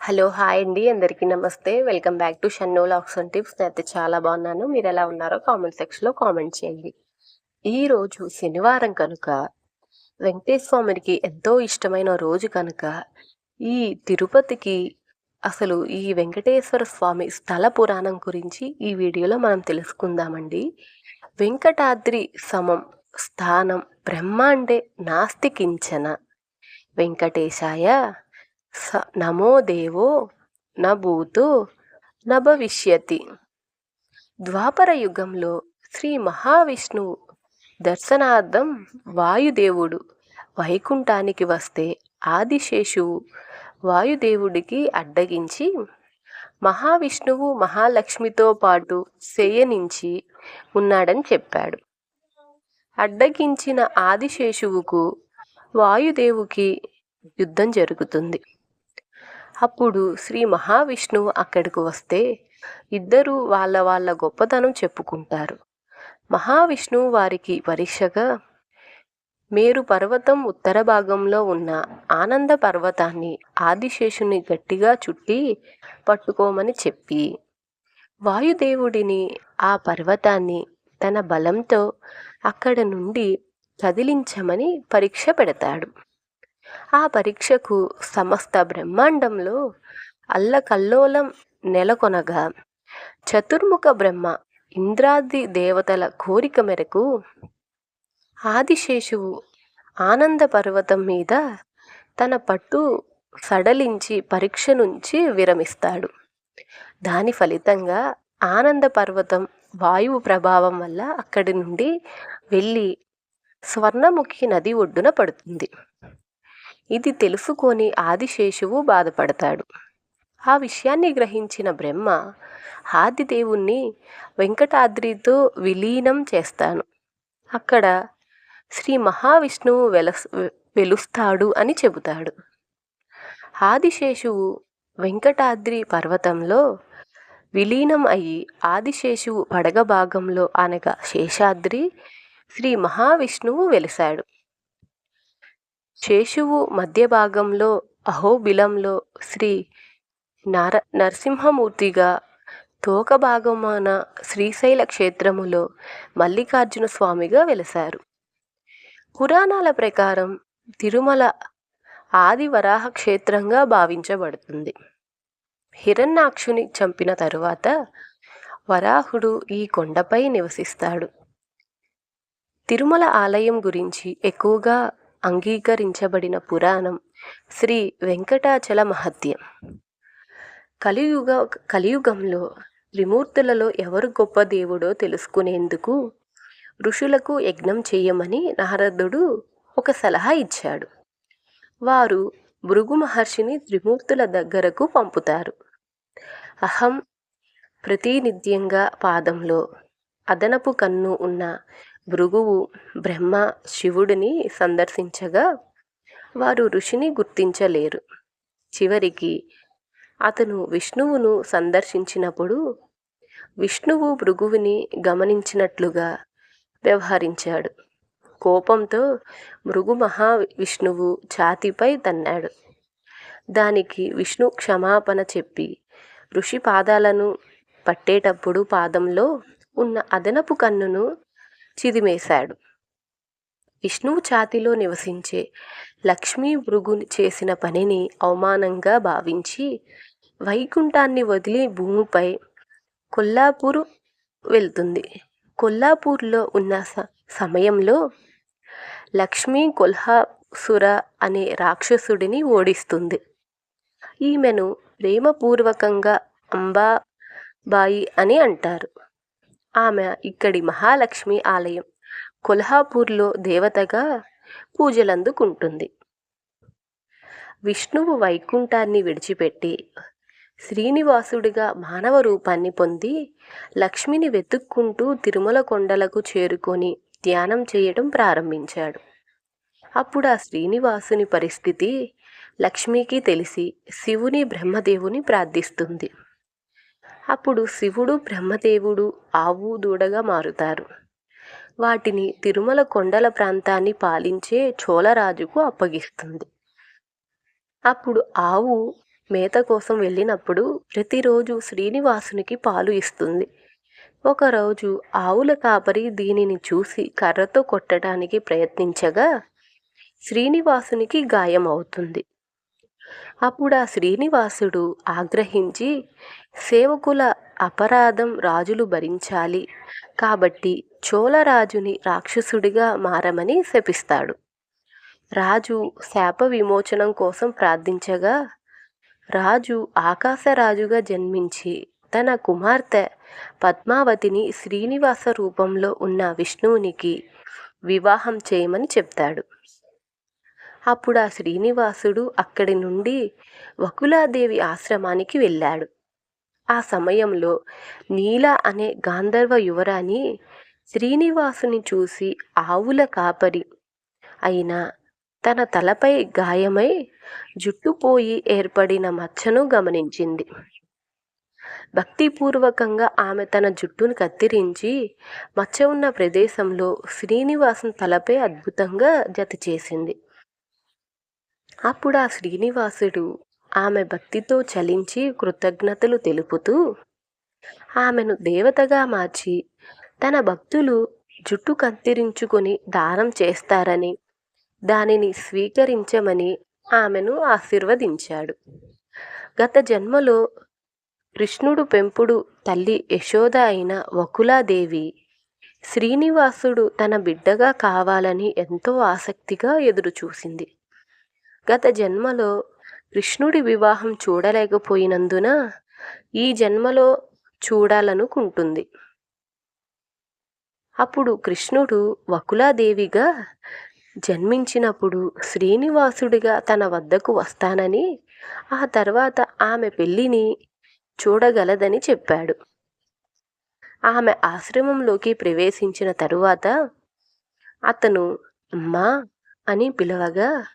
Hello! Hi అండి. అందరికీ నమస్తే. Welcome back to Shannu vlogs and tips. నేనైతే చాలా బాగున్నాను. మీరెలా ఉన్నారో కామెంట్ సెక్షన్‌లో కామెంట్ చేయండి. ఈరోజు శనివారం కనుక వెంకటేశ్వర స్వామికి ఎంతో ఇష్టమైన రోజు కనుక ఈ తిరుపతికి అసలు ఈ వెంకటేశ్వర స్వామి స్థల పురాణం గురించి ఈ వీడియోలో మనం తెలుసుకుందామండి. వెంకటాద్రి సమం స్థానం బ్రహ్మాండే నాస్తి కించన వెంకటేశాయ నమో దేవో న భూతో న భవిష్యతి. ద్వాపర యుగంలో శ్రీ మహావిష్ణువు దర్శనార్థం వాయుదేవుడు వైకుంఠానికి వస్తే ఆదిశేషువు వాయుదేవుడికి అడ్డగించి మహావిష్ణువు మహాలక్ష్మితో పాటు శయనించి ఉన్నాడని చెప్పాడు. అడ్డగించిన ఆదిశేషువుకు వాయుదేవుకి యుద్ధం జరుగుతుంది. అప్పుడు శ్రీ మహావిష్ణువు అక్కడికి వస్తే ఇద్దరు వాళ్ళ గొప్పతనం చెప్పుకుంటారు. మహావిష్ణువు వారికి పరీక్షగా మేరు పర్వతం ఉత్తర భాగంలో ఉన్న ఆనంద పర్వతాన్ని ఆదిశేషుని గట్టిగా చుట్టి పట్టుకోమని చెప్పి వాయుదేవుడిని ఆ పర్వతాన్ని తన బలంతో అక్కడ నుండి కదిలించమని పరీక్ష పెడతాడు. ఆ పరీక్షకు సమస్త బ్రహ్మాండంలో అల్లకల్లోలం నెలకొనగా చతుర్ముఖ బ్రహ్మ ఇంద్రాది దేవతల కోరిక మేరకు ఆదిశేషువు ఆనంద పర్వతం మీద తన పట్టు సడలించి పరీక్ష నుంచి విరమిస్తాడు. దాని ఫలితంగా ఆనంద పర్వతం వాయువు ప్రభావం వల్ల అక్కడి నుండి వెళ్ళి స్వర్ణముఖి నది ఒడ్డున పడుతుంది. ఇది తెలుసుకొని ఆదిశేషువు బాధపడతాడు. ఆ విషయాన్ని గ్రహించిన బ్రహ్మ ఆదిదేవుణ్ణి వెంకటాద్రితో విలీనం చేస్తాను, అక్కడ శ్రీ మహావిష్ణువు వెలుస్తాడు అని చెబుతాడు. ఆదిశేషువు వెంకటాద్రి పర్వతంలో విలీనం అయ్యి ఆదిశేషువు పడగ భాగంలో అనగా శేషాద్రి శ్రీ మహావిష్ణువు వెలిశాడు. శేషువు మధ్య భాగంలో అహోబిలంలో శ్రీ నరసింహమూర్తిగా, తోక భాగమున శ్రీశైల క్షేత్రములో మల్లికార్జున స్వామిగా వెలిశారు. పురాణాల ప్రకారం తిరుమల ఆది వరాహ క్షేత్రంగా భావించబడుతుంది. హిరణ్యాక్షుని చంపిన తరువాత వరాహుడు ఈ కొండపై నివసిస్తాడు. తిరుమల ఆలయం గురించి ఎక్కువగా అంగీకరించబడిన పురాణం శ్రీ వెంకటాచల మహత్యం. కలియుగంలో త్రిమూర్తులలో ఎవరు గొప్ప దేవుడో తెలుసుకునేందుకు ఋషులకు యజ్ఞం చేయమని నారదుడు ఒక సలహా ఇచ్చాడు. వారు భృగు మహర్షిని త్రిమూర్తుల దగ్గరకు పంపుతారు. అహం ప్రతినిధ్యంగా పాదంలో అదనపు కన్ను ఉన్న భృగువు బ్రహ్మ శివుడిని సందర్శించగా వారు ఋషిని గుర్తించలేరు. చివరికి అతను విష్ణువును సందర్శించినప్పుడు విష్ణువు భృగువుని గమనించినట్లుగా వ్యవహరించాడు. కోపంతో భృగు మహావిష్ణువు ఛాతీపై తన్నాడు. దానికి విష్ణు క్షమాపణ చెప్పి ఋషి పాదాలను పట్టేటప్పుడు పాదంలో ఉన్న అదనపు కన్నును చిదిమేశాడు. విష్ణువు ఛాతిలో నివసించే లక్ష్మీ భృగు చేసిన పనిని అవమానంగా భావించి వైకుంఠాన్ని వదిలి భూమిపై కొల్లాపూరు వెళ్తుంది. కొల్లాపూర్లో ఉన్న సమయంలో లక్ష్మీ కొల్హాసుర అనే రాక్షసుడిని ఓడిస్తుంది. ఈమెను ప్రేమపూర్వకంగా అంబాబాయి అని అంటారు. ఆమె ఇక్కడి మహాలక్ష్మి ఆలయం కొల్హాపూర్లో దేవతగా పూజలందుకుంటుంది. విష్ణువు వైకుంఠాన్ని విడిచిపెట్టి శ్రీనివాసుడిగా మానవ రూపాన్ని పొంది లక్ష్మిని వెతుక్కుంటూ తిరుమల కొండలకు చేరుకొని ధ్యానం చేయడం ప్రారంభించాడు. అప్పుడు ఆ శ్రీనివాసుని పరిస్థితి లక్ష్మికి తెలిసి శివుని బ్రహ్మదేవుని ప్రార్థిస్తుంది. అప్పుడు శివుడు బ్రహ్మదేవుడు ఆవు దూడగా మారుతారు. వాటిని తిరుమల కొండల ప్రాంతాన్ని పాలించే చోళరాజుకు అప్పగిస్తుంది. అప్పుడు ఆవు మేత కోసం వెళ్ళినప్పుడు ప్రతిరోజు శ్రీనివాసునికి పాలు ఇస్తుంది. ఒకరోజు ఆవుల కాపరి దీనిని చూసి కర్రతో కొట్టడానికి ప్రయత్నించగా శ్రీనివాసునికి గాయమవుతుంది. అప్పుడు ఆ శ్రీనివాసుడు ఆగ్రహించి సేవకుల అపరాధం రాజులు భరించాలి కాబట్టి చోళరాజుని రాక్షసుడిగా మారమని శపిస్తాడు. రాజు శాప విమోచనం కోసం ప్రార్థించగా రాజు ఆకాశరాజుగా జన్మించి తన కుమార్తె పద్మావతిని శ్రీనివాస రూపంలో ఉన్న విష్ణువునికి వివాహం చేయమని చెప్తాడు. అప్పుడు ఆ శ్రీనివాసుడు అక్కడి నుండి వకులాదేవి ఆశ్రమానికి వెళ్ళాడు. ఆ సమయంలో నీల అనే గాంధర్వ యువరాణి శ్రీనివాసుని చూసి ఆవుల కాపరి అయిన తన తలపై గాయమై జుట్టుపోయి ఏర్పడిన మచ్చను గమనించింది. భక్తిపూర్వకంగా ఆమె తన జుట్టును కత్తిరించి మచ్చ ఉన్న ప్రదేశంలో శ్రీనివాసుని తలపై అద్భుతంగా జత చేసింది. అప్పుడు ఆ శ్రీనివాసుడు ఆమె భక్తితో చలించి కృతజ్ఞతలు తెలుపుతూ ఆమెను దేవతగా మార్చి తన భక్తులు జుట్టు కత్తిరించుకొని దానం చేస్తారని దానిని స్వీకరించమని ఆమెను ఆశీర్వదించాడు. గత జన్మలో కృష్ణుడు పెంపుడు తల్లి యశోద అయిన వకులాదేవి శ్రీనివాసుడు తన బిడ్డగా కావాలని ఎంతో ఆసక్తిగా ఎదురుచూసింది. గత జన్మలో కృష్ణుడి వివాహం చూడలేకపోయినందున ఈ జన్మలో చూడాలనుకుంటుంది. అప్పుడు కృష్ణుడు వకులాదేవిగా జన్మించినప్పుడు శ్రీనివాసుడిగా తన వద్దకు వస్తానని ఆ తర్వాత ఆమె పెళ్లిని చూడగలదని చెప్పాడు. ఆమె ఆశ్రమంలోకి ప్రవేశించిన తరువాత అతను అమ్మా అని పిలవగా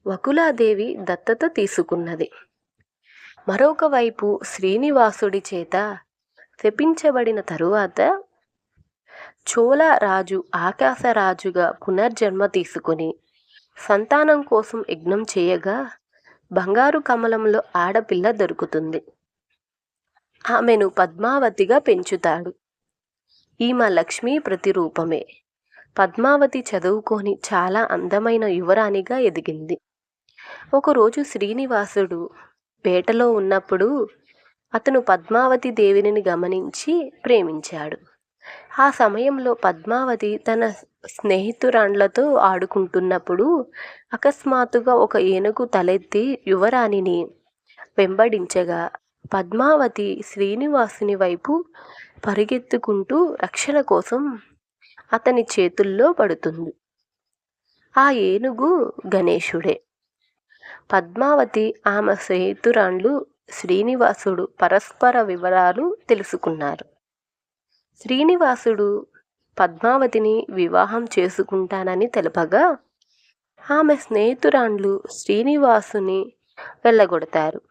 వకులాదేవి దత్తత తీసుకున్నది. మరొక వైపు శ్రీనివాసుడి చేత శపించబడిన తరువాత చోళ రాజు ఆకాశరాజుగా పునర్జన్మ తీసుకుని సంతానం కోసం యజ్ఞం చేయగా బంగారు కమలంలో ఆడపిల్ల దొరుకుతుంది. ఆమెను పద్మావతిగా పెంచుతాడు. ఈమె లక్ష్మీ ప్రతిరూపమే. పద్మావతి చదువుకొని చాలా అందమైన యువరాణిగా ఎదిగింది. ఒకరోజు శ్రీనివాసుడు వేటలో ఉన్నప్పుడు అతను పద్మావతి దేవిని గమనించి ప్రేమించాడు. ఆ సమయంలో పద్మావతి తన స్నేహితురాండ్లతో ఆడుకుంటున్నప్పుడు అకస్మాత్తుగా ఒక ఏనుగు తలెత్తి యువరాణిని వెంబడించగా పద్మావతి శ్రీనివాసుని వైపు పరిగెత్తుకుంటూ రక్షణ కోసం అతని చేతుల్లో పడుతుంది. ఆ ఏనుగు గణేశుడే. పద్మావతి ఆమె స్నేహితురాండ్లు శ్రీనివాసుడు పరస్పర వివరాలు తెలుసుకున్నారు. శ్రీనివాసుడు పద్మావతిని వివాహం చేసుకుంటానని తెలపగా ఆమె స్నేహితురాండ్లు శ్రీనివాసుని వెళ్ళగొడతారు.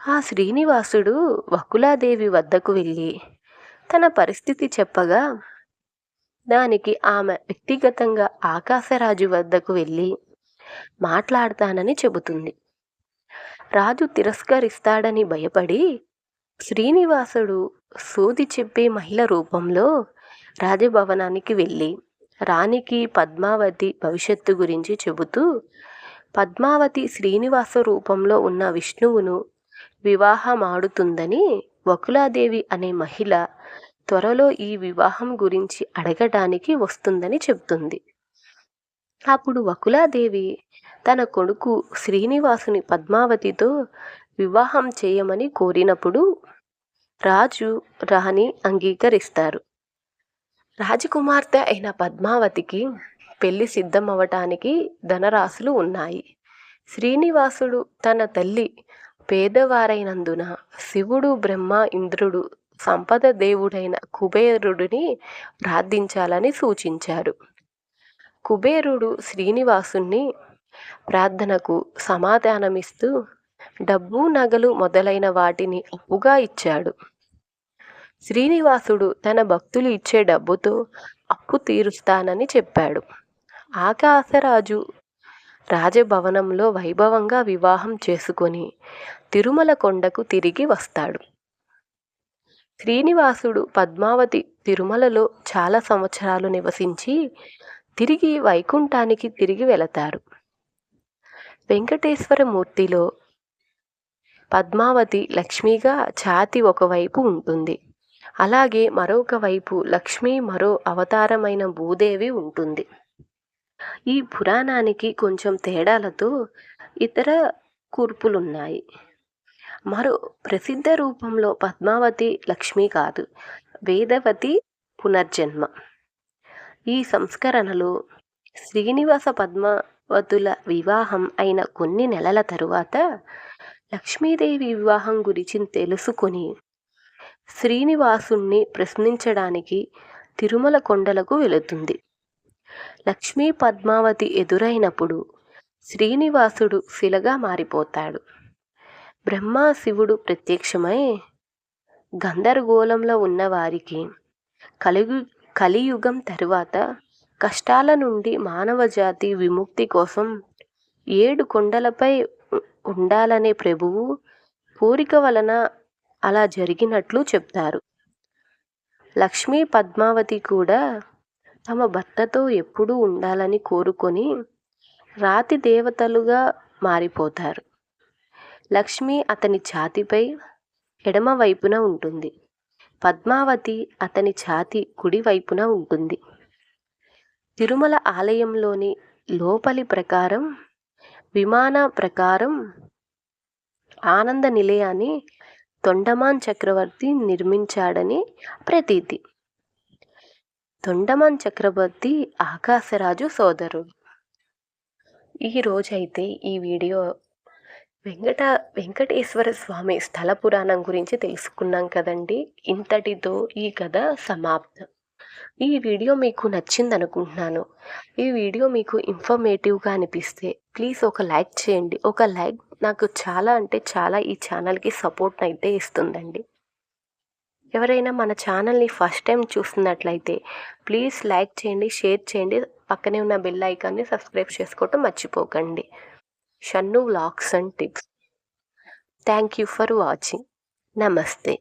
ఆ శ్రీనివాసుడు వకులాదేవి వద్దకు వెళ్ళి తన పరిస్థితి చెప్పగా దానికి ఆమె వ్యక్తిగతంగా ఆకాశరాజు వద్దకు వెళ్ళి మాట్లాడతానని చెబుతుంది. రాజు తిరస్కరిస్తాడని భయపడి శ్రీనివాసుడు సోది చెప్పే మహిళ రూపంలో రాజభవనానికి వెళ్ళి రాణికి పద్మావతి భవిష్యత్తు గురించి చెబుతూ పద్మావతి శ్రీనివాస రూపంలో ఉన్న విష్ణువును వివాహమాడుతుందని వకులాదేవి అనే మహిళ త్వరలో ఈ వివాహం గురించి అడగడానికి వస్తుందని చెబుతుంది. అప్పుడు వకులాదేవి తన కొడుకు శ్రీనివాసుని పద్మావతితో వివాహం చేయమని కోరినప్పుడు రాజు రాణి అంగీకరిస్తారు. రాజకుమార్తె అయిన పద్మావతికి పెళ్లి సిద్ధమవటానికి ధనరాశులు ఉన్నాయి. శ్రీనివాసుడు తన తల్లి పేదవారైనందున శివుడు, బ్రహ్మ, ఇంద్రుడు సంపద దేవుడైన కుబేరుడిని ప్రార్థించాలని సూచించారు. కుబేరుడు శ్రీనివాసుని ప్రార్థనకు సమాధానమిస్తూ డబ్బు, నగలు మొదలైన వాటిని అప్పుగా ఇచ్చాడు. శ్రీనివాసుడు తన భక్తులు ఇచ్చే డబ్బుతో అప్పు తీరుస్తానని చెప్పాడు. ఆకాశరాజు రాజభవనంలో వైభవంగా వివాహం చేసుకొని తిరుమల కొండకు తిరిగి వస్తాడు. శ్రీనివాసుడు పద్మావతి తిరుమలలో చాలా సంవత్సరాలు నివసించి తిరిగి వైకుంఠానికి తిరిగి వెళతారు. వెంకటేశ్వరమూర్తిలో పద్మావతి లక్ష్మిగా ఛాతి ఒకవైపు ఉంటుంది. అలాగే మరొక వైపు లక్ష్మి మరో అవతారమైన భూదేవి ఉంటుంది. ఈ పురాణానికి కొంచెం తేడాలతో ఇతర కూర్పులున్నాయి. మరో ప్రసిద్ధ రూపంలో పద్మావతి లక్ష్మి కాదు, వేదవతి పునర్జన్మ. ఈ సంస్కరణలో శ్రీనివాస పద్మావతుల వివాహం అయిన కొన్ని నెలల తరువాత లక్ష్మీదేవి వివాహం గురించి తెలుసుకొని శ్రీనివాసుణ్ణి ప్రశ్నించడానికి తిరుమల కొండలకు వెళుతుంది. లక్ష్మీ పద్మావతి ఎదురైనప్పుడు శ్రీనివాసుడు శిలగా మారిపోతాడు. బ్రహ్మ శివుడు ప్రత్యక్షమై గందరగోళంలో ఉన్నవారికి కలియుగం తరువాత కష్టాల నుండి మానవ జాతి విముక్తి కోసం 7 కొండలపై ఉండాలనే ప్రభువు కోరిక వలన అలా జరిగినట్లు చెప్తారు. లక్ష్మీ పద్మావతి కూడా తమ భర్తతో ఎప్పుడూ ఉండాలని కోరుకొని రాతి దేవతలుగా మారిపోతారు. లక్ష్మి అతని ఛాతీపై ఎడమ వైపున ఉంటుంది. పద్మావతి అతని ఛాతీ కుడి వైపున ఉంటుంది. తిరుమల ఆలయంలోని లోపలి ప్రకారం విమాన ప్రకారం ఆనంద నిలయాన్ని తొండమాన్ చక్రవర్తి నిర్మించాడని ప్రతీతి. తొండమాన్ చక్రవర్తి ఆకాశరాజు సోదరుడు. ఈరోజైతే ఈ వీడియో వెంకటేశ్వర స్వామి స్థల పురాణం గురించి తెలుసుకున్నాం కదండి. ఇంతటితో ఈ కథ సమాప్తం. ఈ వీడియో మీకు నచ్చింది అనుకుంటున్నాను. ఈ వీడియో మీకు ఇన్ఫర్మేటివ్గా అనిపిస్తే ప్లీజ్ ఒక లైక్ చేయండి. ఒక లైక్ నాకు చాలా అంటే చాలా ఈ ఛానల్కి సపోర్ట్ అయితే ఇస్తుందండి. ఎవరైనా మన ఛానల్ని ఫస్ట్ టైం చూస్తున్నట్లయితే ప్లీజ్ లైక్ చేయండి, షేర్ చేయండి, పక్కనే ఉన్న బెల్ ఐకాన్ని సబ్స్క్రైబ్ చేసుకోవటం మర్చిపోకండి. Shannu vlogs and tips. Thank you for watching. నమస్తే.